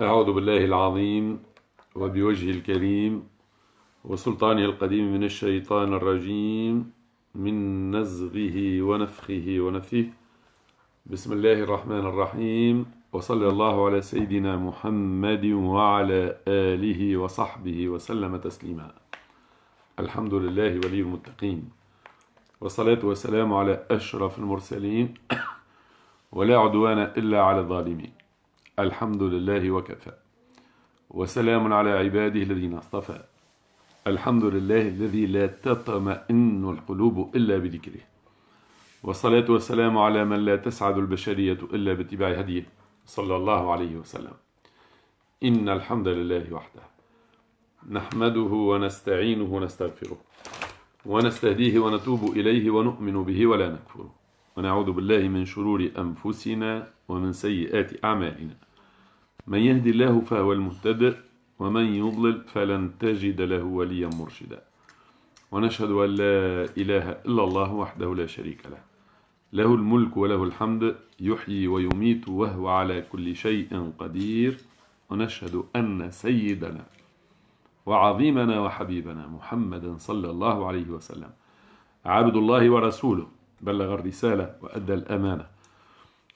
أعوذ بالله العظيم وبوجهه الكريم وسلطانه القديم من الشيطان الرجيم من نزغه ونفخه ونفثه. بسم الله الرحمن الرحيم، وصلى الله على سيدنا محمد وعلى آله وصحبه وسلم تسليما. الحمد لله ولي المتقين، والصلاة والسلام على أشرف المرسلين، ولا عدوان إلا على الظالمين. الحمد لله وكفى، وسلام على عباده الذين اصطفى. الحمد لله الذي لا تطمئن القلوب إلا بذكره، والصلاة والسلام على من لا تسعد البشرية إلا باتباع هديه صلى الله عليه وسلم. إن الحمد لله وحده نحمده ونستعينه ونستغفره ونستهديه ونتوب إليه ونؤمن به ولا نكفره، ونعوذ بالله من شرور أنفسنا ومن سيئات أعمالنا. من يهدي الله فهو المهتد، ومن يضلل فلن تجد له وليا مرشدا. ونشهد أن لا إله إلا الله وحده لا شريك له، له الملك وله الحمد، يحيي ويميت وهو على كل شيء قدير. ونشهد أن سيدنا وعظيمنا وحبيبنا محمدا صلى الله عليه وسلم عبد الله ورسوله، بلغ الرسالة وأدى الأمانة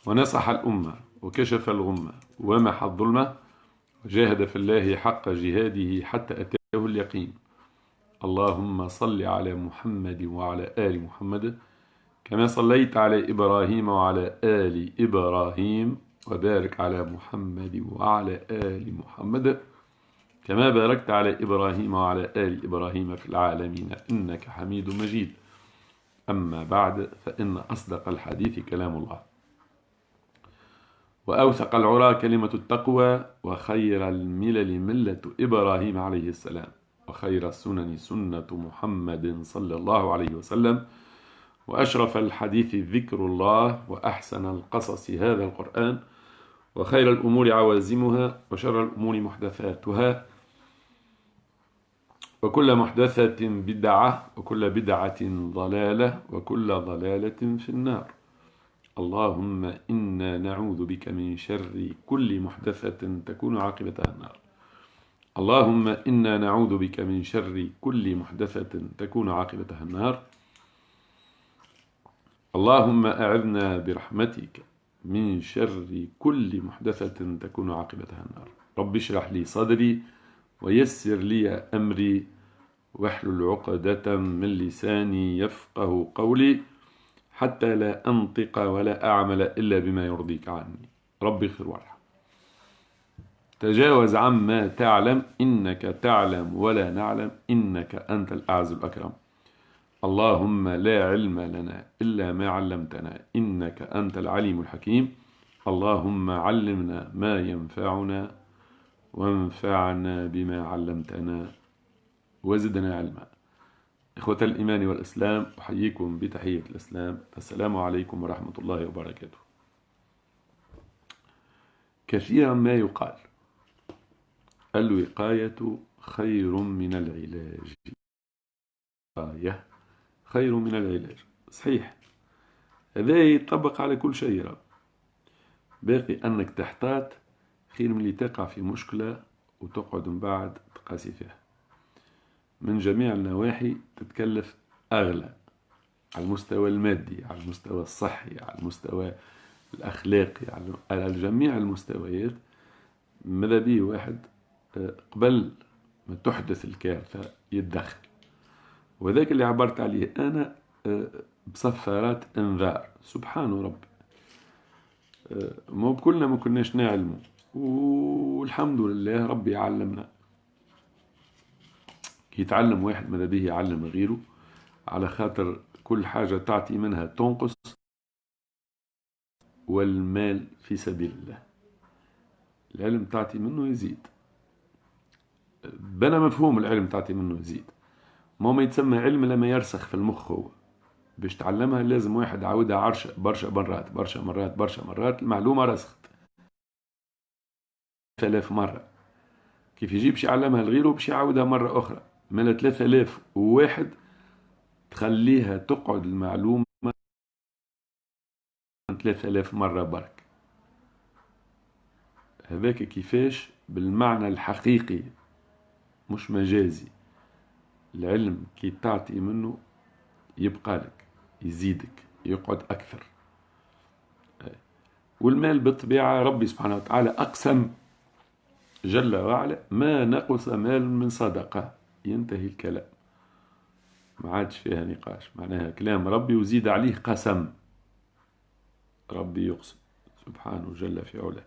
ونصح الأمة وكشف الغمة ومحى الظلمة، وجاهد في الله حق جهاده حتى أتاه اليقين. اللهم صل على محمد وعلى آل محمد كما صليت على إبراهيم وعلى آل إبراهيم، وبارك على محمد وعلى آل محمد كما باركت على إبراهيم وعلى آل إبراهيم في العالمين إنك حميد مجيد. أما بعد، فإن أصدق الحديث كلام الله، وأوثق العرى كلمة التقوى، وخير الملل ملة إبراهيم عليه السلام، وخير السنن سنة محمد صلى الله عليه وسلم، وأشرف الحديث ذكر الله، وأحسن القصص هذا القرآن، وخير الأمور عوازمها، وشر الأمور محدثاتها، وكل محدثة بدعة، وكل بدعة ضلالة، وكل ضلالة في النار. اللهم إنا نعوذ بك من شر كل محدثة تكون عاقبتها النار. اللهم إنا نعوذ بك من شر كل محدثة تكون عاقبتها النار. اللهم أعذنا برحمتك من شر كل محدثة تكون عاقبتها النار. رب اشرح لي صدري ويسر لي أمري، واحلل عقدة من لساني يفقه قولي، حتى لا أنطق ولا أعمل إلا بما يرضيك عني. رب اغفر وارحم. تجاوز عما تعلم، إنك تعلم ولا نعلم، إنك أنت الأعز الأكرم. اللهم لا علم لنا إلا ما علمتنا، إنك أنت العليم الحكيم. اللهم علمنا ما ينفعنا، وانفعنا بما علمتنا، وزدنا علما. إخوة الإيمان والإسلام، أحييكم بتحية الإسلام، السلام عليكم ورحمة الله وبركاته. كثيرا ما يقال الوقاية خير من العلاج. الوقاية خير من العلاج، صحيح، هذا يطبق على كل شيء. باقي أنك تحتاط خير من اللي تقع في مشكلة وتقعد من بعد تقاسي فيها. من جميع النواحي تتكلف أغلى، على المستوى المادي، على المستوى الصحي، على المستوى الأخلاقي، على جميع المستويات. ماذا بيه واحد قبل ما تحدث الكارثة يتدخل، وذاك اللي عبرت عليه أنا بصفارات انذار. سبحان رب، مو بكلنا ما كناش نعلمه، والحمد لله ربي علمنا. كي يتعلم واحد ماذا به يعلم غيره، على خاطر كل حاجة تعطي منها تنقص، والمال في سبيل الله. العلم تعطي منه يزيد، بنا مفهوم العلم تعطي منه يزيد، ما يتسمى علم لما يرسخ في المخ. هو باش تعلمها لازم واحد عاودها برشا مرات برشا مرات برشا مرات، المعلومة رسخت 3000 مرة. كيف يجي باش يعلمها لغيره باش يعاودها مرة أخرى، من 3001 تخليها تقعد المعلومة 3000 مرة برك. هذاك كيفاش بالمعنى الحقيقي مش مجازي. العلم كي تعطي منه يبقى لك، يزيدك، يقعد أكثر. والمال بالطبيعة ربي سبحانه وتعالى أقسم جل وعلا: ما نقص مال من صدقة. ينتهي الكلام، ما عادش فيها نقاش، معناها كلام ربي وزيد عليه قسم. ربي يقسم سبحانه جل في علاه.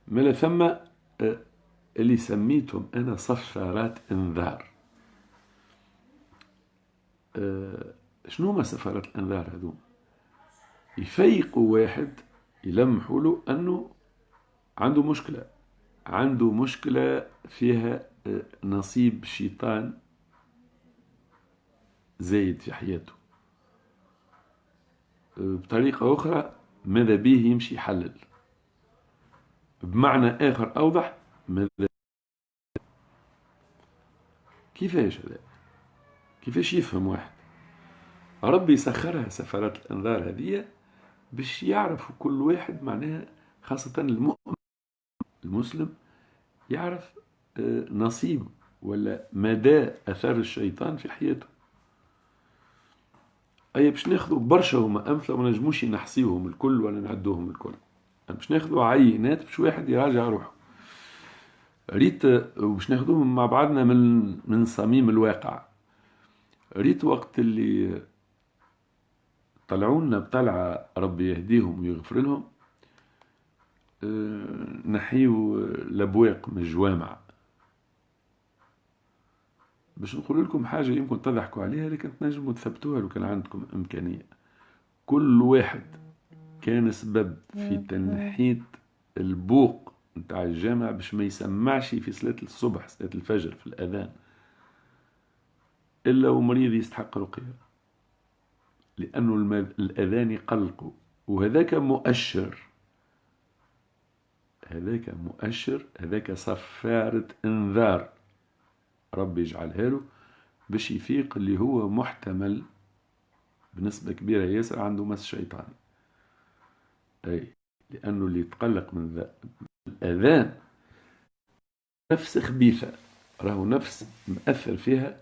من ثم اللي سميتهم أنا صفارات انذار. شنو ما صفارات الانذار هذوم؟ يفيقوا واحد، يلمحوا له أنه عنده مشكلة فيها نصيب الشيطان زايد في حياته. بطريقة أخرى ماذا به يمشي يحلل. بمعنى آخر أوضح، كيفاش هذا؟ كيفاش يفهم واحد؟ ربي سخرها سفرات الأنذار هذه باش يعرف كل واحد، معناها خاصة المؤمن المسلم، يعرف نصيب ولا مدى أثر الشيطان في حياته. أي باش ناخذوا برشا هما أمثلة وما نجموش نحصيهم الكل ولا نعدوهم الكل. باش ناخذوا عينات باش واحد يراجع روحه. ريت باش ناخذوهم مع بعضنا من صميم الواقع. ريت وقت اللي طلعونا بطلعة ربي يهديهم ويغفر لهم، نحيو الأبواق من الجوامع. باش نقول لكم حاجة يمكن تضحكوا عليها، لكن تنجموا تثبتوها لو كان عندكم إمكانية. كل واحد كان سبب في تنحيت البوق نتاع الجامع باش ما يسمعش في صلاة الصبح، صلاة الفجر، في الأذان، إلا ومريض يستحق رقية، لأنه الأذان يقلقه. وهذاك مؤشر، هذاك صفارة انذار ربي يجعلها له باش يفيق اللي هو محتمل بنسبة كبيرة ياسر عنده مس شيطاني. لأنه اللي يتقلق من الأذان نفس خبيثة، راهو نفس مأثر فيها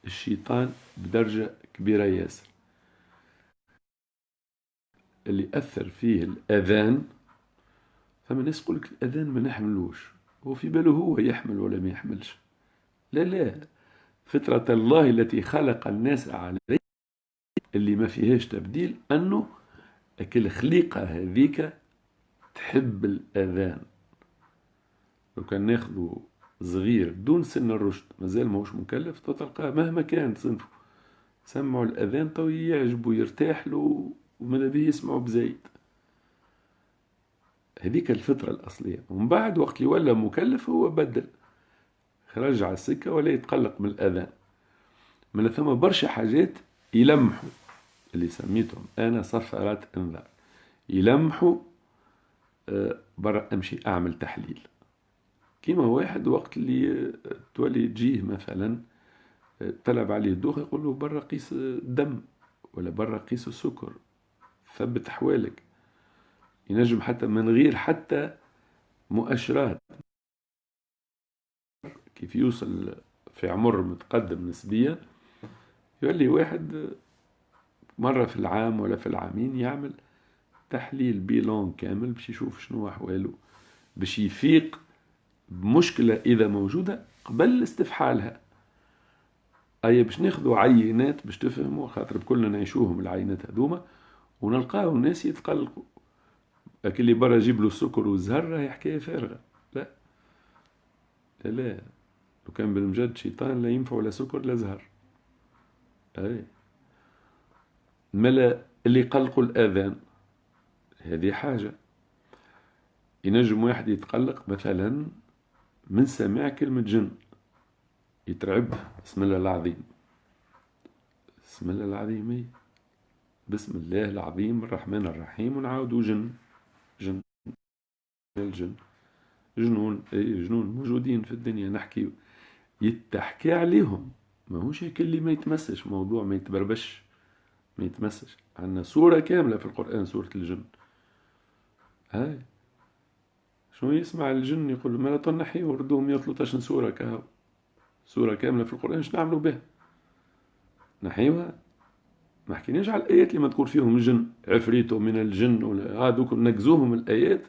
الشيطان بدرجة كبيرة ياسر. اللي أثر فيه الأذان، فما ناس يقول لك الأذان ما نحملوش، هو في باله هو يحمل ولا ما يحملش. لا، فطرة الله التي خلق الناس عليه اللي ما فيهاش تبديل، أنه أكل خليقة هذيك تحب الأذان. لو كان ناخذه صغير دون سن الرشد مازال ماهوش مكلف، تلقاه مهما كان صنفه سمعوا الأذان تو يعجبه يرتاح له وماذا به يسمعوا بزايد. هذيك الفطرة الأصلية. ومن بعد وقت اللي ولا مكلف هو بدل، خرج على السكة ولا يتقلق من الأذان. من ثم برشا حاجات يلمحوا، اللي سميتهم أنا صفارات انذار، يلمحوا برا أمشي أعمل تحليل. كيما واحد وقت اللي تولي تجيه مثلا طلب عليه الدوخة، يقول له برا قيس الدم ولا برا قيس السكر، ثبت أحوالك. ينجم حتى من غير حتى مؤشرات، كيف يوصل في عمر متقدم نسبيا، يولي واحد مرة في العام ولا في العامين يعمل تحليل بيلون كامل باش يشوف شنو أحواله، باش يفيق بمشكلة إذا موجودة قبل استفحالها. أي باش ناخذوا عينات باش تفهموا، خاطر كلنا نعيشوهم العينات هذوما ونلقاو الناس يتقلقوا. لكن اللي برا يجيب له السكر والزهر راهي حكاية فارغة. لا، لو كان بالمجد شيطان لا ينفع لا سكر لا زهر. ملا اللي قلقوا الآذان هذه حاجة. ينجم واحد يتقلق مثلا من سماع كلمة جن، يترعب. بسم الله العظيم، بسم الله العظيم، بسم الله العظيم الرحمن الرحيم، ونعاودوا جن الجن جنون. جنون موجودين في الدنيا، نحكي يتحكي عليهم، ما هوش هيك اللي ما يتمسش موضوع، ما يتبربش، ما يتمسش. عندنا سورة كاملة في القرآن، سورة الجن. هاي شنو يسمع الجن يقول ما لا تنحي وردوه 113 سورة كهو، سورة كاملة في القرآن، ايش نعملوا بها؟ نحيوها؟ ما حكيناش على الآيات اللي مذكور فيهم الجن، عفريت من الجن هذوك نقزوهم الآيات.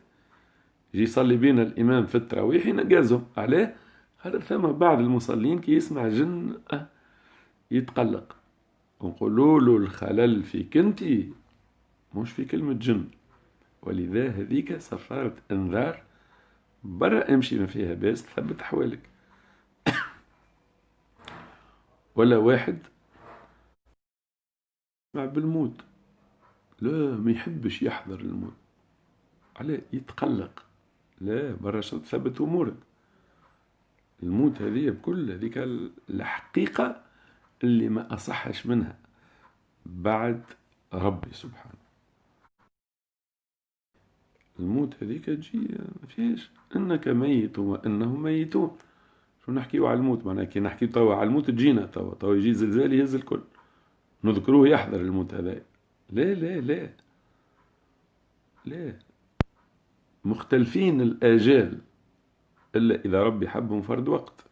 يجي يصلي بينا الإمام في التراويح ينقزهم عليه، خاطر ثم بعض المصلين كي يسمع جن يتقلق، ونقولوا له الخلل فيك انت مش في كلمة جن. ولذا هذيك صفارة انذار، برا امشي ما فيها باس، ثبت حوالك. ولا واحد مع بالموت، لا ما يحبش يحضر الموت، عليه يتقلق، لا برا ثبت امورك. الموت هذه بكل هذيك الحقيقة اللي ما أصحش منها بعد ربي سبحانه. الموت هذيك تجي ما فيهاش انك ميت وانهم ميتون. شو نحكيو على الموت؟ معناها كي نحكي توا على الموت تجينا توا يجي زلزال يهز الكل، نذكروه يحضر الموت هذا؟ لا لا لا لا، مختلفين الآجال إلا إذا ربي حبهم فرد وقت.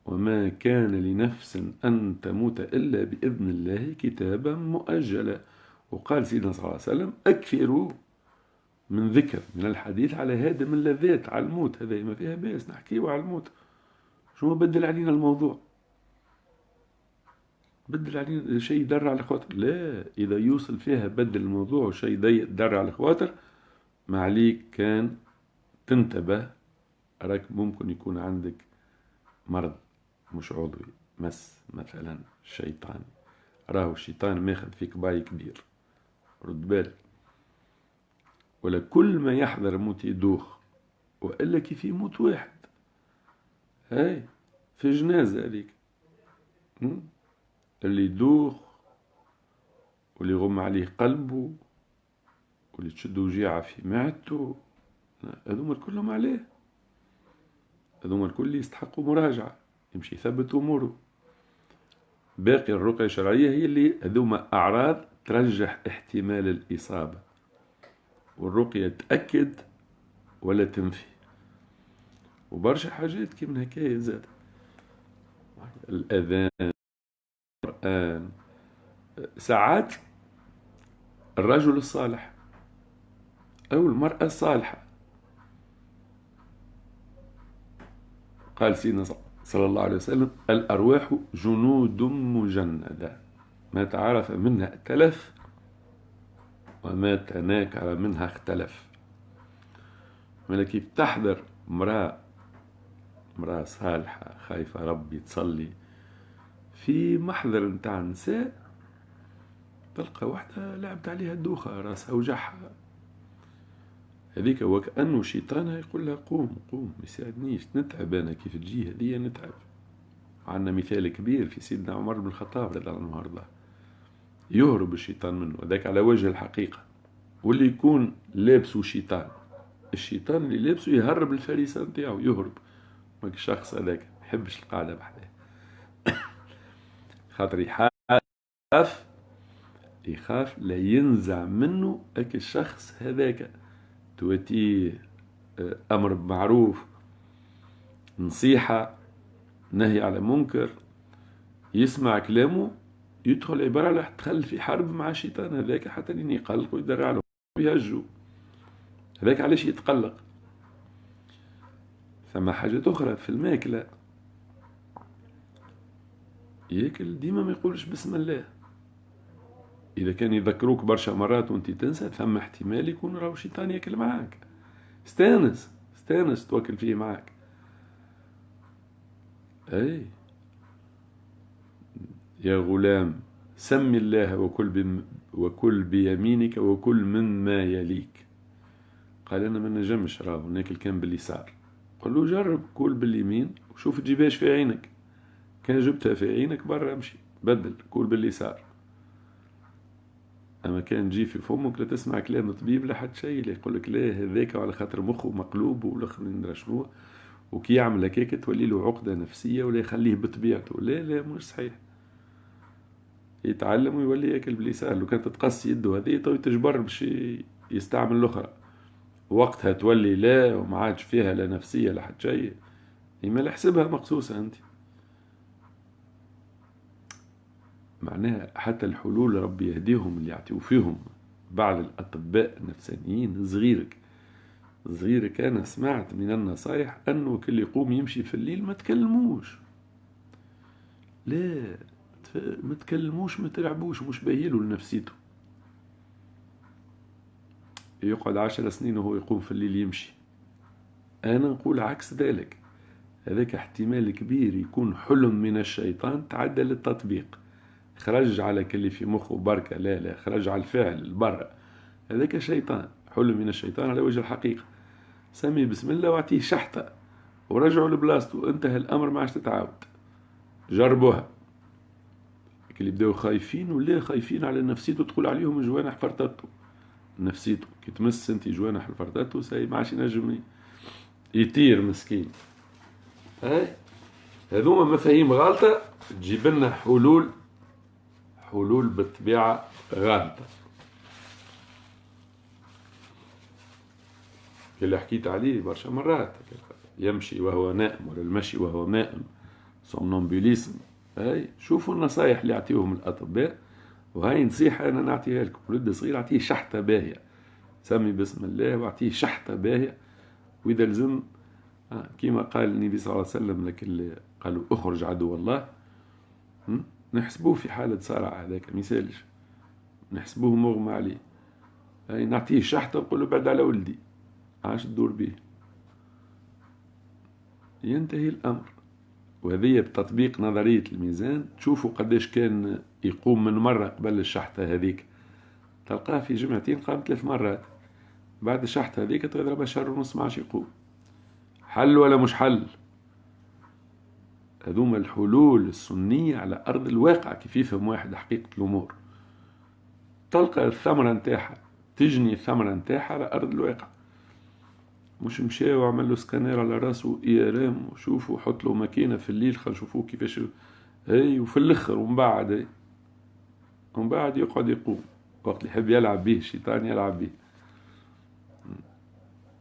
وما كان لنفس أن تموت إلا بإذن الله كتابا مؤجلا. وقال سيدنا صلى الله عليه وسلم أكثروا من ذكر من الحديث على هادم اللذات، على الموت هذا ما فيها بأس نحكيه على الموت. شو بدل علينا الموضوع؟ بدل علينا شيء يدر على الخواطر؟ لا، إذا يوصل فيها بدل الموضوع وشيء يدر على الخواطر، ما عليك كان تنتبه، راك ممكن يكون عندك مرض مش عضوي، مس مثلا الشيطان، راهو الشيطان ماخذ فيك باي كبير، رد بالك. ولا كل ما يحضر موت يدوخ، وإلا كيف يموت واحد هاي في جنازة هذيك، اللي يدوخ واللي يغم عليه قلبه واللي تشد وجيعة في معدته، هذوما كلهم عليه، هذوما الكل يستحقوا مراجعة، يمشي يثبت أموره. باقي الرقية الشرعية هي اللي هذوما أعراض ترجح احتمال الإصابة، والرقية تأكد ولا تنفي. وبرشا حاجات كي من هكاية زاد، الأذان، القرآن، ساعات الرجل الصالح أو المرأة الصالحة. قال سيدنا صلى الله عليه وسلم الأرواح جنود مجندة، ما تعرف منها ائتلف وما تناكر منها اختلف. ملكي بتحضر امرأة صالحة خايفة ربي تصلي في محضر نتاع نساء، تلقى واحدة لعبت عليها الدوخة راسها وجعها، هذيك وكأنه شيطانها يقول لها قوم قوم ما يساعدنيش، نتعب أنا كيف تجي هذه نتعب. عندنا مثال كبير في سيدنا عمر بن الخطاب رضي الله عنه، يهرب الشيطان منه، ذاك على وجه الحقيقة. واللي يكون لابسه شيطان، الشيطان اللي لابسه يهرب الفريسة نتاعو يهرب. ما الشخص هذاك ما يحبش القعدة بحده، خاطر يخاف لا ينزع منه هاك الشخص هذاك، تواتيه أمر بمعروف، نصيحة، نهي على منكر، يسمع كلامه يدخل عبارة على تخل في حرب مع الشيطان هذاك حتى لين يقلق ويدرع له ويهجو. هذاك علاش يتقلق. ثم حاجة أخرى في الماكلة، ياكل ديما ما يقولش بسم الله. إذا كان يذكروك برشا مرات وانت تنسى، ثم احتمال يكون راهو الشيطان ياكل معاك. استانس توكل فيه معاك. أي يا غلام سم الله وكل بيمينك وكل مما يليك. قال أنا ما نجمش راهو ناكل كان باليسار. قال له جرب كل باليمين وشوف تجيبهاش في عينك، كان جبتها في عينك برا امشي بدل كل باليسار. أما كان تجي في فمك لا تسمع كلام الطبيب لا حد شيء، اللي يقول لك لا هذاك على خاطر مخه مقلوب والآخر ندرى شنو، وكي يعمل هكاك تولي له عقدة نفسية ولا يخليه بطبيعته. لا لا مش صحيح، يتعلم ويولي ياكل باليسار. لو كانت تقص يده هذه تو تجبر باش يستعمل الأخرى، وقتها تولي لا وما عادش فيها لا نفسية لا حتى شيء، ما لحسبها مقصوصة أنت. معناها حتى الحلول ربي يهديهم اللي يعطيو فيهم بعض الأطباء النفسانيين. صغيرك أنا سمعت من النصايح أنه كل يقوم يمشي في الليل ما تكلموش، لا ما تكلموش ما تلعبوش، مش باهيله لنفسيته. يقعد 10 سنين وهو يقوم في الليل يمشي. أنا نقول عكس ذلك، هذاك احتمال كبير يكون حلم من الشيطان تعدى للتطبيق، خرج على كل في مخه بركة، لا خرج على الفعل برا، هذاك شيطان، حلم من الشيطان على وجه الحقيقة. سمي بسم الله واعطيه شحطة ورجعوا لبلاصته، انتهى الأمر ما عادش تتعاود. جربوها. اللي يبداو خايفين ولا خايفين على نفسيته تدخل عليهم جوانح فرطته، نفسيته كي تمس انت جوانح فرطته ساي ما عادش ينجم يطير مسكين. هذوما مفاهيم غالطة تجيب لنا حلول بالطبيعة غالطة. اللي حكيت عليه برشا مرات، يمشي وهو نائم ولا المشي وهو نائم، سومنومبوليسم. هاي شوفوا النصايح اللي يعطيوهم الأطباء، وهاي نصيحة أنا نعطيها لكم. ولد صغير أعطيه شحطة باهية، سمي بسم الله واعطيه شحطة باهية، وإذا لزم كما قال النبي صلى الله عليه وسلم لك اللي قالوا اخرج عدو الله، نحسبوه في حالة صرع، هذاك مثالش نحسبوه مغمى عليه، هاي نعطيه شحطة ونقول له بعد على ولدي عاش تدور به، ينتهي الأمر. وهذه بتطبيق نظرية الميزان تشوفوا قديش كان يقوم من مرة قبل الشحطة هذيك، تلقاه في جمعتين قام 3 مرات، بعد الشحطة هذيك تضرب شهر ونص ما عادش يقوم. حل ولا مش حل؟ هذوما الحلول السنية على أرض الواقع، كيف يفهم واحد حقيقة الأمور، تلقى الثمرة نتاعها، تجني الثمرة نتاعها على أرض الواقع. مش مشى وعمل له سكانير على راسه إيرام وشوفوا حط له ماكينة في الليل خل شوفوه كيفاش هاي، وفي الأخر ومن بعد يقعد يقوم وقت اللي يحب يلعب به الشيطان يلعب به.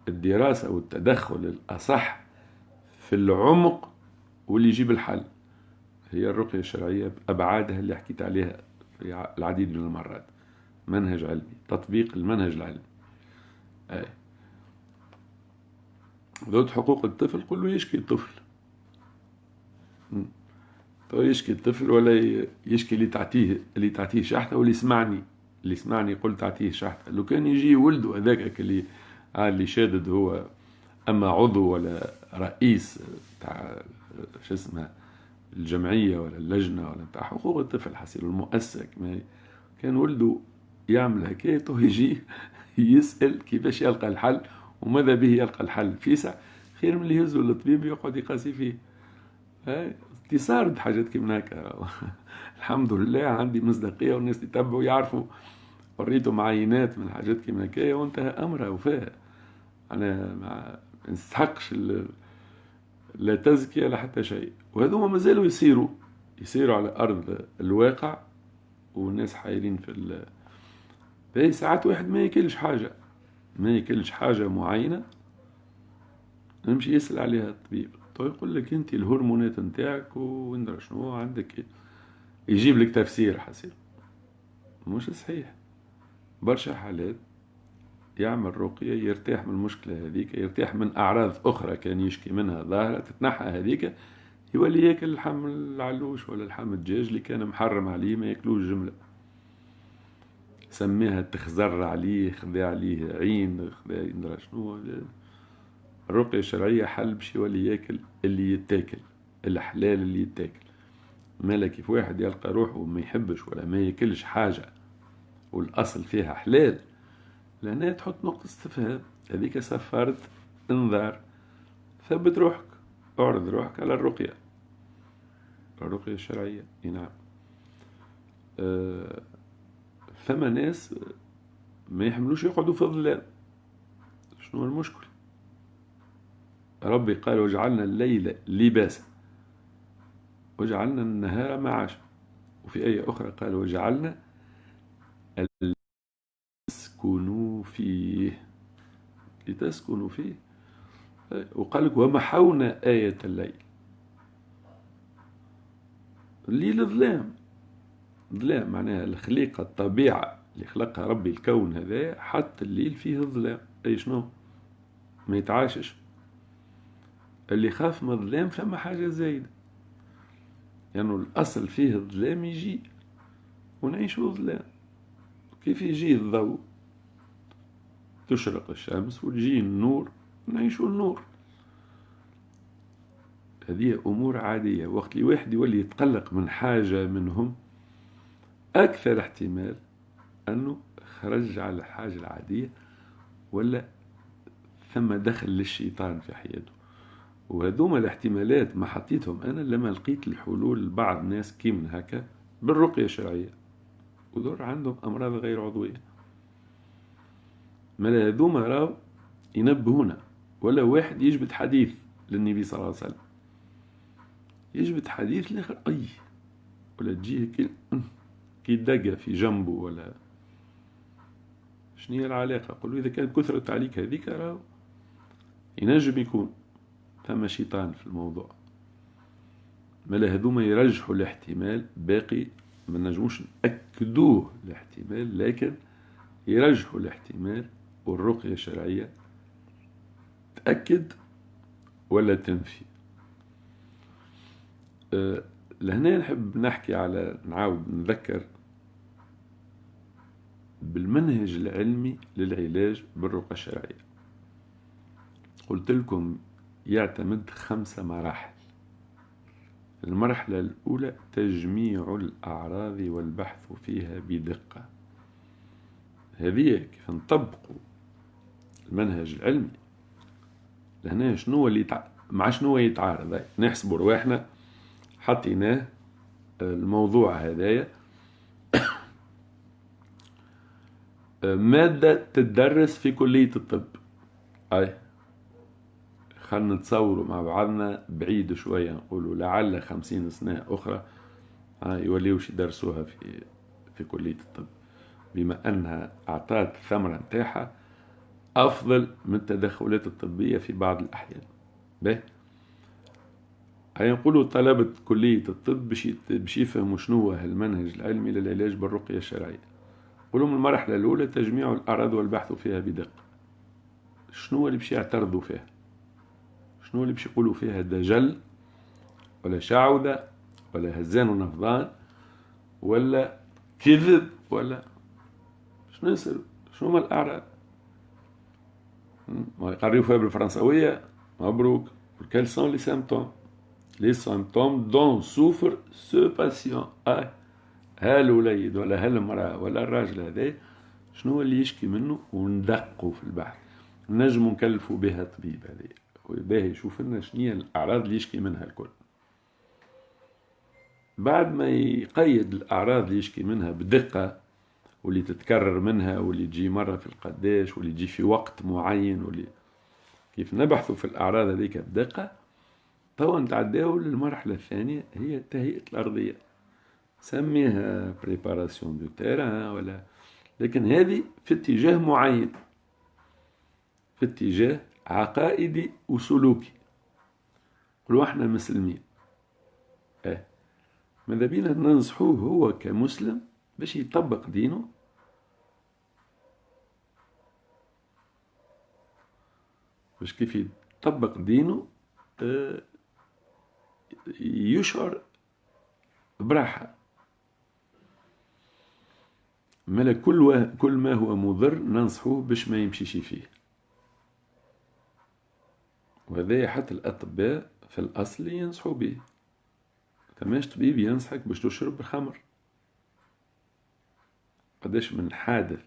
الدراسة والتدخل الأصح في العمق واللي يجيب الحل هي الرقية الشرعية بأبعادها اللي حكيت عليها في العديد من المرات. منهج علمي، تطبيق المنهج العلمي. ذات حقوق الطفل، قل له يشكي الطفل، يشكي الطفل ولا يشكي اللي تعطيه شحطة، واللي يسمعني قل تعطيه شحطة. لو كان يجي ولده هذاك اللي شادد هو أما عضو ولا رئيس تاع شو اسمها الجمعية ولا اللجنة ولا تاع حقوق الطفل حسيل المؤسسة، كان ولده يعمل هكايته يجي يسأل كيفاش يلقى الحل وماذا به يلقى الحل فيسع، خير من اللي يهزه للطبيب يقعد يقاسي فيه. صارت حاجات كيما هكا الحمد لله عندي مصداقية والناس يتبعوا يعرفوا، وريته معاينات من حاجات كيما هكايا وانتهى أمرها وفاها. أنا ما نستحقش لا تزكية لا حتى شيء، وهذوما مازالوا يسيروا على أرض الواقع، والناس حايرين في ساعات واحد ما ياكلش حاجة معينة، نمشي يسأل عليها الطبيب، طيب يقول لك انت الهرمونات نتاعك وندرى شنو عندك، يجيب لك تفسير حسيل مش صحيح. برشا حالات يعمل رقية يرتاح من المشكلة هذيك، يرتاح من أعراض أخرى كان يشكي منها ظاهرة، تتنحى هذيك، يولي ياكل اللحم العلوش ولا اللحم الدجاج اللي كان محرم عليه ما ياكلوش جملة، سميها تخزر عليه، خذا عليه عين، خذا ندرى شنو. الرقية الشرعية حل باش يولي ياكل اللي يتاكل، الحلال اللي يتاكل. مالا كيف واحد يلقى روحه ما يحبش ولا ما ياكلش حاجة والأصل فيها حلال، لأنها تحط نقطة استفهام، هذيك سفرت انذار. ثبت روحك، اعرض روحك على الرقية الشرعية. نعم. ثم ناس ما يحملوش يقعدوا في الظلام، شنو المشكل؟ ربي قال وجعلنا الليل لباسا وجعلنا النهار معاشا، وفي آية أخرى قال وجعلنا السكنوا فيه، لتسكنوا فيه. وقال لك ومحونا آية الليل. الليل ظلام، ظلام معناها الخليقة الطبيعة اللي خلقها ربي الكون هذا، حتى الليل فيه ظلام. أي شنو ما يتعاشش، اللي خاف من الظلام فما حاجة زايدة، يعني الأصل فيه الظلام يجي ونعيشوا ظلام. كيف يجي الضوء تشرق الشمس وتجي النور نعيشوا النور. هذه أمور عادية. وقت اللي واحد يولي يتقلق من حاجة منهم، أكثر احتمال أنه خرج على الحاجة العادية ولا ثم دخل للشيطان في حياته. وهذوما الاحتمالات ما حطيتهم أنا لما لقيت الحلول لبعض الناس كي من هكا بالرقية الشرعية، وذور عندهم أمراض غير عضوية. ما هذوما راو ينبهونا. ولا واحد يجبد حديث للنبي صلى الله عليه وسلم، يجبد حديث الآخر أي ولا تجيه كي دقة في جنبه ولا شنو هي العلاقة. قلوا إذا كانت كثرت عليك هذيك راو ينجم يكون ثم شيطان في الموضوع. مالا هذوما يرجحوا الاحتمال، باقي ما نجموش نأكدوه الاحتمال، لكن يرجحوا الاحتمال. والرقية الشرعية تأكد ولا تنفي. لهنا نحب نحكي على نعاود نذكر بالمنهج العلمي للعلاج بالرقية الشرعية. قلت لكم يعتمد 5 مراحل. المرحلة الأولى تجميع الأعراض والبحث فيها بدقة. هذه كيف نطبقوا المنهج العلمي. لهنا شنو اللي مع شنو يتعارض، نحسبوا رواحنا حطيناه الموضوع هدايا مادة تدرس في كلية الطب. خلنا نتصوروا مع بعضنا بعيد شوية، نقولوا لعل 50 سنة أخرى يوليوش يدرسوها في كلية الطب، بما أنها أعطت الثمرة نتاعها أفضل من التدخلات الطبية في بعض الأحيان. نقولوا طلبة كلية الطب باش يفهموا شنو هو المنهج العلمي للعلاج بالرقية الشرعية. نقولوا من المرحلة الأولى تجميع الأعراض والبحث فيها بدقة. شنو اللي باش يعترضوا فيها؟ شنو اللي باش يقولوا فيها دجل ولا شعوذة ولا هزان ونفضان ولا كذب ولا شنو يصير؟ شنو هما الأعراض؟ يقريوا فيها بالفرنسوية مبروك. Quels sont les symptômes? Les symptômes dont souffre ce patient. هالوليد ولا هالمرأة ولا الراجل هذا شنو اللي يشكي منه، وندقوا في البحث. نجم نكلفوا بها طبيب هذه ويباهي يشوف لنا شنو الأعراض اللي يشكي منها الكل. بعد ما يقيد الأعراض اللي يشكي منها بدقة، واللي تتكرر منها واللي تجي مرة في القداش واللي تجي في وقت معين، واللي كيف نبحثوا في الأعراض هذيك بدقة، طبعا نتعداو للمرحلة الثانية هي تهيئة الأرضية. سميها بريباراسيون دو تيران ولا، لكن هذه في اتجاه معين، في اتجاه عقائدي وسلوكي. قلوا احنا مسلمين، ماذا بينا ننصحوه هو كمسلم باش يطبق دينه، باش كيف يطبق دينه يشعر براحة. مالا كل ما هو مضر ننصحوه باش ما يمشيش فيه. وهذا حتى الأطباء في الأصل ينصحوا به. تماش طبيب ينصحك باش تشرب الخمر. قداش من حادث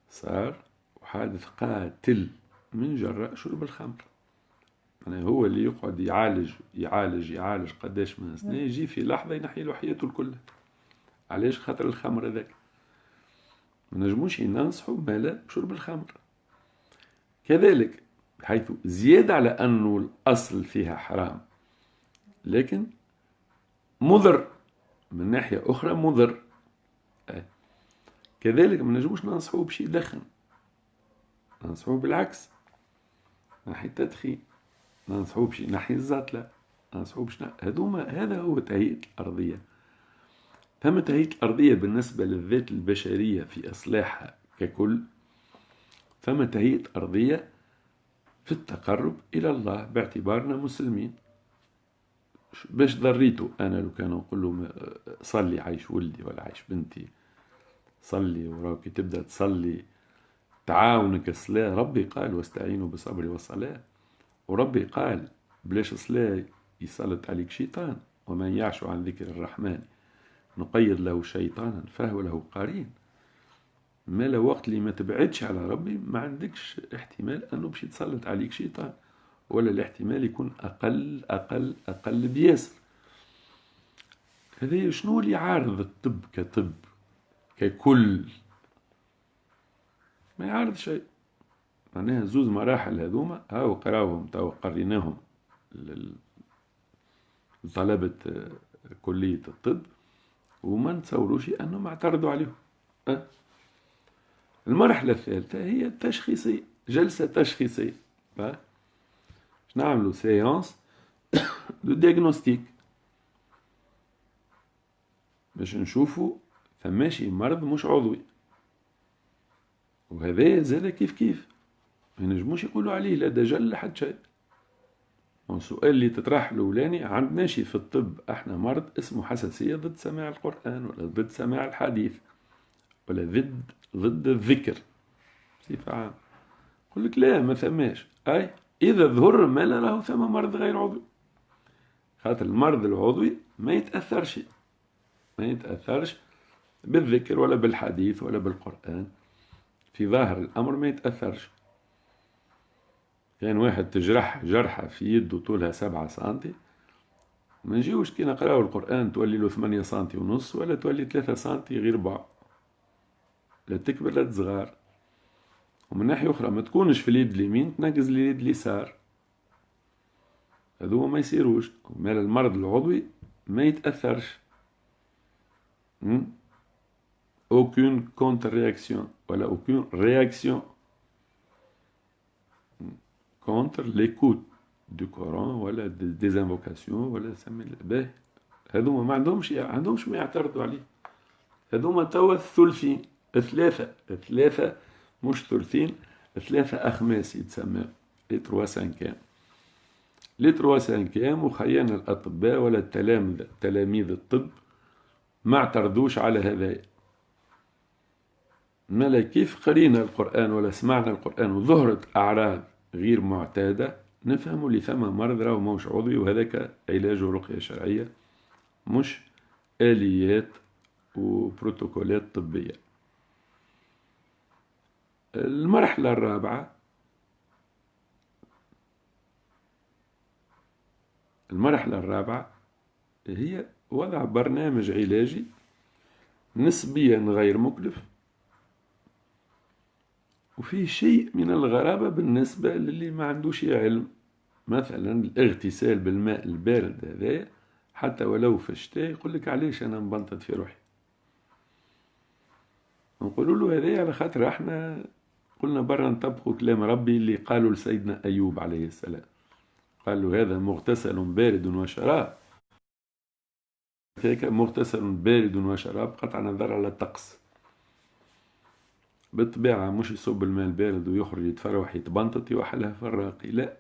صار وحادث قاتل من جراء شرب الخمر. يعني هو اللي يقعد يعالج قداش من سنة، يجي في لحظة ينحي له حياته الكل. علاش؟ خاطر الخمر هذاك. ما نجموش ننصحوا مالا شرب الخمر. كذلك حيث زيادة على أنه الأصل فيها حرام، لكن مضر من ناحية أخرى مضر. كذلك ما نجموش ننصحوه باش يدخن، ننصحوه بالعكس نحي التدخين، ما نصحوبش نحي الزطلة، ما نصحوبش هذوما. هذا هو تهيئة الأرضية. ثم تهيئة الأرضية بالنسبة للذات البشرية في إصلاحها ككل، ثم تهيئة أرضية في التقرب إلى الله باعتبارنا مسلمين. باش ضريته أنا لو كان نقول له صلي عايش ولدي ولا عايش بنتي، صلي وراك تبدأ تصلي تعاونك الصلاة. ربي قال واستعينوا بالصبر والصلاة، وربي قال بلاش صلاة يسلط عليك شيطان، ومن يعش عن ذكر الرحمن نقيض له شيطانا فهو له قرين. ما لو وقت اللي ما تبعدش على ربي ما عندكش احتمال أنه باش يتسلط عليك شيطان، ولا الاحتمال يكون أقل أقل أقل بياسر. هذا شنو اللي يعارض الطب كطب ككل؟ ما يعارض شيء. معناها زوز مراحل هذوما هاو قراوهم تو قريناهم لطلبة كلية الطب، وما نتصوروش أنهم اعترضوا عليهم. المرحلة الثالثة هي التشخيصية، جلسة تشخيصية. باش نعملوا سيانس دو دياغنوستيك باش نشوفوا فماشي مرض مش عضوي، وهذا زاد كيف كيف ما ينجموش يقولوا عليه لا دجل لحد شيء. والسؤال اللي تطرح الأولاني، عندناش في الطب احنا مرض اسمه حساسية ضد سماع القرآن ولا ضد سماع الحديث ولا ضد الذكر بصفة عامة؟ يقول لك لا ما ثماش. أي إذا ظهر ما له ثم مرض غير عضوي، خاطر المرض العضوي ما يتأثرش بالذكر ولا بالحديث ولا بالقرآن، في ظاهر الأمر ما يتأثرش. كان يعني واحد تجرح جرحة في يده طولها 7 سنتي، ما نجيوش كي نقرأه القرآن تولي له 8 سنتي ونص ولا تولي 3 سنتي غير بعض، لا تكبر لا تصغر. ومن ناحية أخرى ما تكونش في اليد اليمين تنقز اليد اليسار، هذو ما يصيروش. ومال المرض العضوي ما يتأثرش، aucune contre-réaction ولا aucune réaction contre l'écoute du Coran ولا des invocations ولا سمي به. هذوما ما عندهمش ما يعترضوا عليه. هذوما توا الثلثين، ثلاثة مش ثلثين، 3 أخماس يتسمى لي 3/5. لي 3/5 وخيانا الأطباء ولا تلاميذ الطب ما اعترضوش على هذا. مالا كيف قرينا القرآن ولا سمعنا القرآن وظهرت أعراض غير معتادة نفهموا اللي ثم مرض راهو موش عضوي، وهذاك علاجه رقية شرعية مش آليات وبروتوكولات طبية. المرحلة الرابعة هي وضع برنامج علاجي نسبيا غير مكلف، وفيه شيء من الغرابة بالنسبة للي ما عندوش علم. مثلا الاغتسال بالماء البارد هذا حتى ولو في الشتاء يقول لك علاش أنا مبنطط في روحي. نقولوا له هذا على خاطر احنا قلنا برا نطبقوا كلام ربي اللي قالوا لسيدنا أيوب عليه السلام، قال له هذا مغتسل بارد وشراب. هيك مغتسل بارد وشراب قطع نظر على الطقس. بالطبيعة مش يصب الماء البارد ويخرج يتفروح يتبنطط يوحلها في الراقي، لا،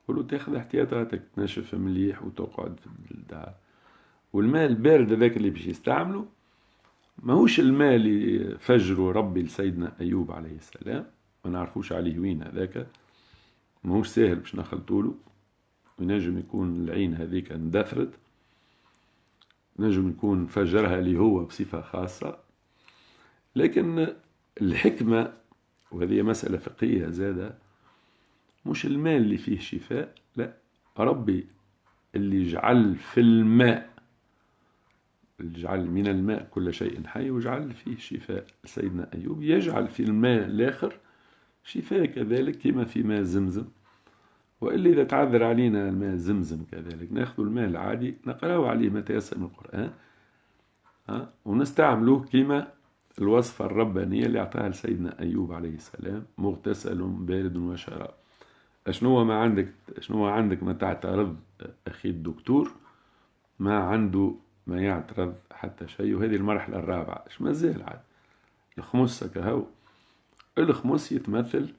قولوا تاخذ احتياطاتك تنشف مليح وتقعد في الدار. والماء البارد هذاك اللي باش يستعمله ماهوش الماء اللي فجروا ربي لسيدنا أيوب عليه السلام، ما نعرفوش عليه وين هذاك، ماهوش ساهل باش نخلطوله، ونجم يكون العين هذيك اندثرت، نجم يكون فجرها لي هو بصفة خاصة. لكن الحكمة، وهذه مسألة فقهية زادة، مش الماء اللي فيه شفاء، لا، ربي اللي جعل في الماء، جعل من الماء كل شيء حي وجعل فيه شفاء. سيدنا أيوب يجعل في الماء الآخر شفاء كذلك كما في ماء زمزم. وإلا إذا تعذر علينا الماء زمزم كذلك نأخذ الماء العادي نقرأه عليه ما تيسر من القرآن ونستعملوه كما الوصفة الربانية اللي أعطاها لسيدنا أيوب عليه السلام، مغتسل بارد وشراب. شنو عندك ما تعترض أخي الدكتور؟ ما عنده ما يعترض حتى شيء. وهذه المرحلة الرابعة. إيش مازال عاد الخمس كهو. الخمس يتمثل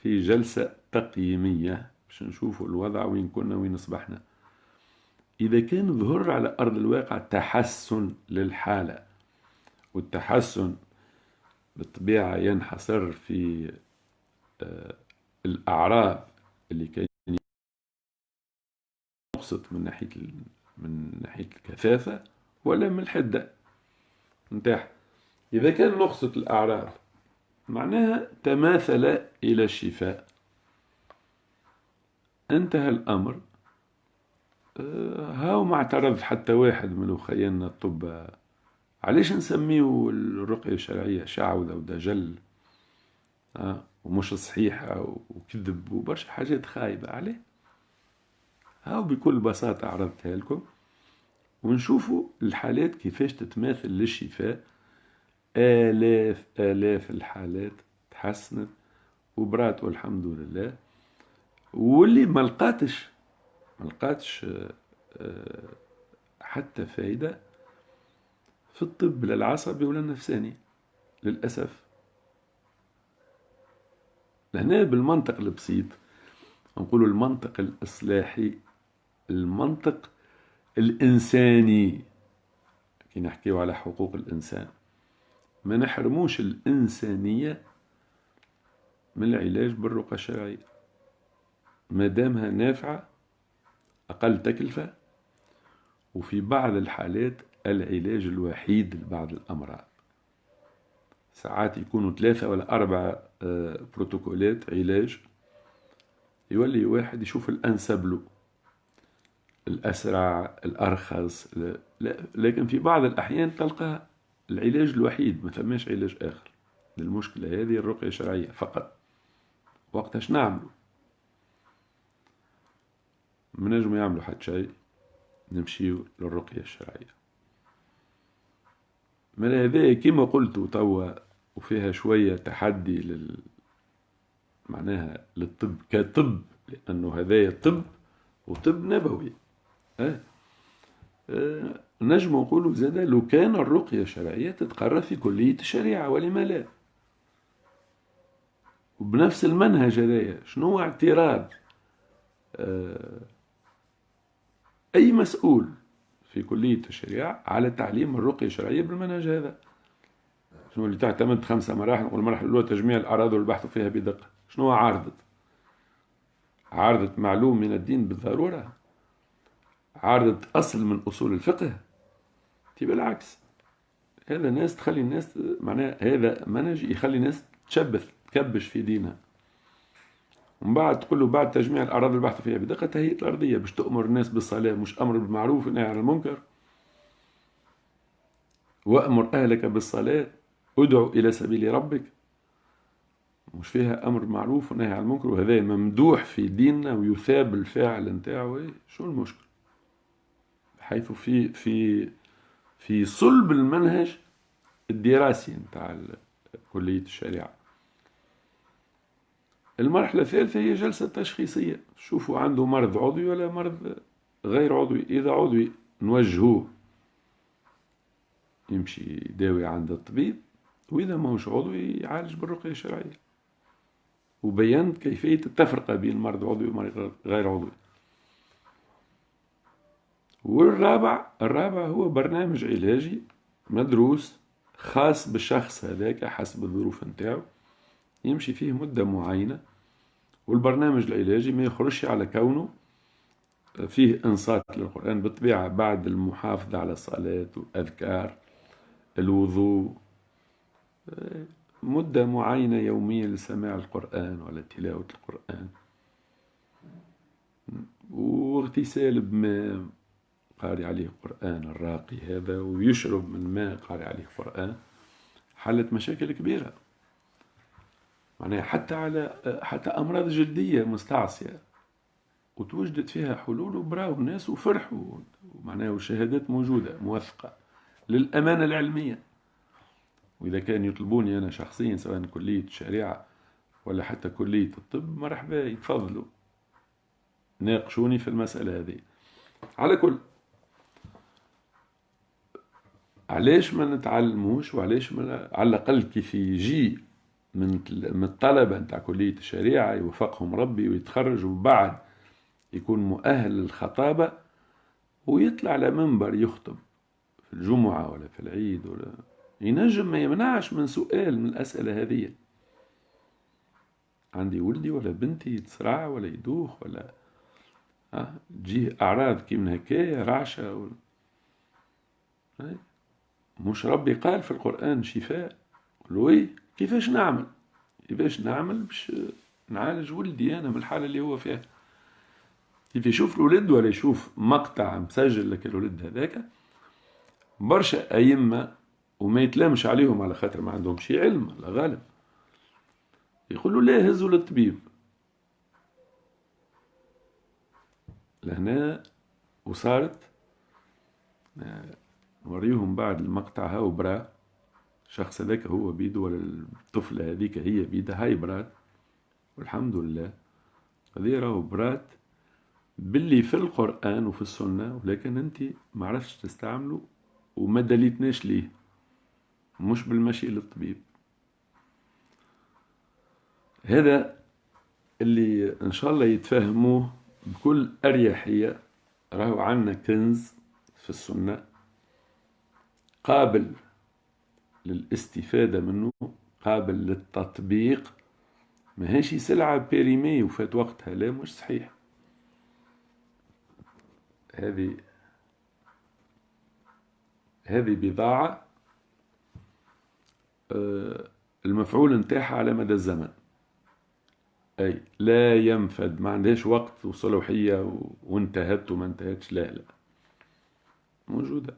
في جلسة تقييمية باش نشوفوا الوضع وين كنا وين أصبحنا. إذا كان ظهر على أرض الواقع تحسن للحالة، والتحسن بالطبيعة ينحصر في الأعراض اللي كان نقصت من ناحية الكثافة ولا من الحدة نتاعها. إذا كان نقصت الأعراض معناها تماثل إلى الشفاء، انتهى الأمر. هاو ما اعترض حتى واحد من خيالنا الطب. علاش نسميه الرقية الشرعية شعوذة ودجل ومش صحيحة وكذب وبرشا حاجات خايبة عليه؟ هاو بكل بساطة عرضتها لكم، ونشوفوا الحالات كيفاش تتماثل للشفاء. آلاف الحالات تحسنت وبرات والحمد لله. واللي ما لقاتش حتى فايدة في الطب لا العصبي ولا النفساني للأسف. هنا بالمنطق البسيط نقول المنطق الإصلاحي، المنطق الإنساني، كي نحكيو على حقوق الإنسان ما نحرموش الإنسانية من العلاج بالرقى الشرعية ما دامها نافعة، أقل تكلفة، وفي بعض الحالات العلاج الوحيد لبعض الأمراض. ساعات يكونوا 3 ولا 4 بروتوكولات علاج، يولي واحد يشوف الأنسب له، الأسرع، الأرخص. لكن في بعض الأحيان تلقى العلاج الوحيد، ما ثماش علاج آخر للمشكلة هذه، الرقية الشرعية فقط. وقتاش نعملوا؟ ما نجم يعملوا حتى شيء، نمشيو للرقية الشرعية. من هذا كما قلت توا وفيها شوية تحدي معناها للطب كطب، لأنه هذايا طب وطب نبوي. نجم نقولوا زادا لو كان الرقية الشرعية تتقرر في كلية الشريعة ولما لا، وبنفس المنهج هذايا. شنو اعتراض أي مسؤول في كلية الشريعة على تعليم الرقية الشرعية بالمنهج هذا؟ شنو اللي تعتمد 5 مراحل؟ والمرحلة الأولى تجميع الأعراض والبحث فيها بدقة. شنو عارضت معلوم من الدين بالضرورة؟ عارضت أصل من أصول الفقه؟ بالعكس، هذا ناس تخلي الناس معناها هذا منهج يخلي الناس تكبش في دينها. ومن بعد تقول له بعد تجميع الأعراض والبحث فيها بدقة تهيئة الأرضية باش تأمر الناس بالصلاة، مش أمر بالمعروف ونهي عن المنكر. وأمر أهلك بالصلاة ادعو إلى سبيل ربك، مش فيها أمر معروف ونهي عن المنكر، وهذا ممدوح في ديننا ويثاب الفاعل نتاعو. شو المشكل؟ حيث في صلب المنهج الدراسي نتاع كلية الشريعة. المرحلة الثالثة هي جلسة تشخيصية، شوفوا عنده مرض عضوي ولا مرض غير عضوي. إذا عضوي نوجهوه يمشي يداوي عند الطبيب، وإذا ما هوش عضوي يعالج بالرقية الشرعية. وبينت كيفية التفرقة بين مرض عضوي ومرض غير عضوي. الرابع هو برنامج علاجي مدروس خاص بالشخص هذاك حسب الظروف نتاعو، يمشي فيه مدة معينة. والبرنامج العلاجي ما يخرجش على كونه فيه إنصات للقرآن بالطبيعة، بعد المحافظة على الصلاة والأذكار، الوضوء، مدة معينة يوميا لسماع القرآن ولا تلاوة القرآن، واغتسال بماء قاري عليه قرآن الراقي هذا، ويشرب من ماء قاري عليه قرآن. حلت مشاكل كبيرة معناها حتى أمراض جلدية مستعصية وتوجدت فيها حلول، وبراو الناس وفرحوا معناها، وشهادات موجودة موثقة للأمانة العلمية. وإذا كان يطلبوني أنا شخصيا سواء كلية الشريعة ولا حتى كلية الطب، مرحبا يتفضلوا ناقشوني في المسألة هذه. على كل، علاش ما نتعلموش، وعلاش ما على الأقل كيف يجي من الطلبة نتاع كلية الشريعة يوفقهم ربي ويتخرجوا وبعد يكون مؤهل للخطابة ويطلع على منبر يخطب في الجمعة ولا في العيد، ولا ينجم ما يمنعش من سؤال من الأسئلة هذه. عندي ولدي ولا بنتي يتصرع ولا يدوخ ولا تجيه أعراض كي من هكايا رعشة مش ربي قال في القرآن شفاء؟ قالوا كيفاش نعمل باش نعالج ولدي أنا من الحالة اللي هو فيها؟ كيف يشوف الولد ولا يشوف مقطع مسجل لك الولد هذاك، برشا أئمة وما يتلامش عليهم على خاطر ما عندهم شي علم على غالب، يقولوا لا هزوا للطبيب. لهنا وصارت نوريهم بعد المقطع هاو برا، الشخص هذاك هو بيده ولا الطفلة هذيك هي بيدها، هاي برات والحمد لله. هذه راهو برات باللي في القرآن وفي السنة، ولكن انت ما عرفتش تستعمله وما دليتناش ليه، مش بالمشي للطبيب. هذا اللي ان شاء الله يتفهموه بكل أريحية. راهو عنا كنز في السنة قابل للاستفادة منه، قابل للتطبيق، ما هيش سلعة بيريمي وفات وقتها، لا مش صحيح. هذه بضاعة المفعول نتاعها على مدى الزمن، أي لا ينفد، ما عندهاش وقت وصلاحية وانتهت وما انتهتش، لا موجودة.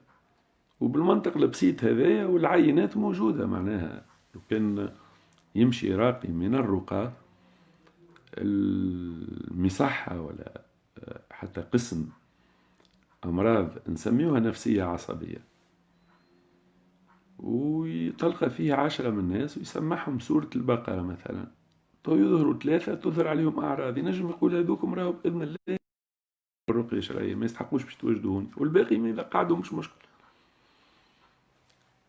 وبالمنطق البسيط هذايا والعينات موجودة، معناها لو كان يمشي راقي من الرقى المصحة ولا حتى قسم أمراض نسميوها نفسية عصبية، وتلقى فيه 10 من الناس ويسمعهم سورة البقرة مثلا، تو يظهروا 3 تظهر عليهم أعراض، ينجم يقول هذوكم راهو بإذن الله الرقية الشرعية ما يستحقوش باش توجدوهم، والباقي ما إذا قعدوا مش مشكل.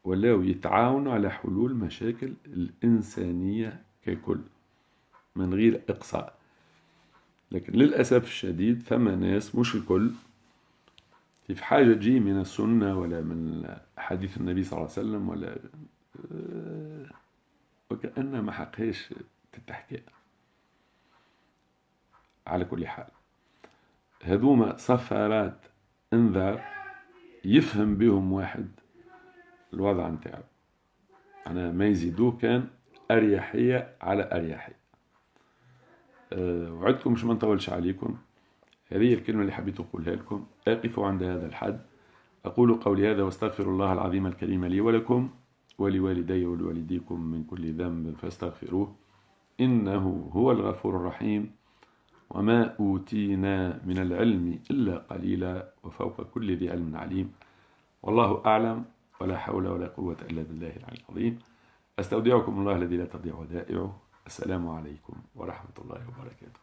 ولاو يتعاونوا على حلول مشاكل الإنسانية ككل من غير إقصاء. لكن للأسف الشديد ثم ناس، مش الكل، في حاجة تجي من السنة ولا من حديث النبي صلى الله عليه وسلم ولا وكأنها ما حقهاش تتحكي. على كل حال هذوما صفارات انذار يفهم بهم واحد الوضع نتاعو، أنا ما يزيدوه كان أريحية على أريحية. وعدكم مش ما نطولش عليكم، هذه الكلمة اللي حبيت أقولها لكم. أقف عند هذا الحد، أقول قولي هذا واستغفر الله العظيم الكريم لي ولكم ولوالدي ولوالديكم من كل ذنب فاستغفروه إنه هو الغفور الرحيم. وما أوتينا من العلم إلا قليلا وفوق كل ذي علم عليم. والله أعلم، ولا حول ولا قوة إلا بالله العلي العظيم. أستودعكم الله الذي لا تضيع ودائعه. السلام عليكم ورحمة الله وبركاته.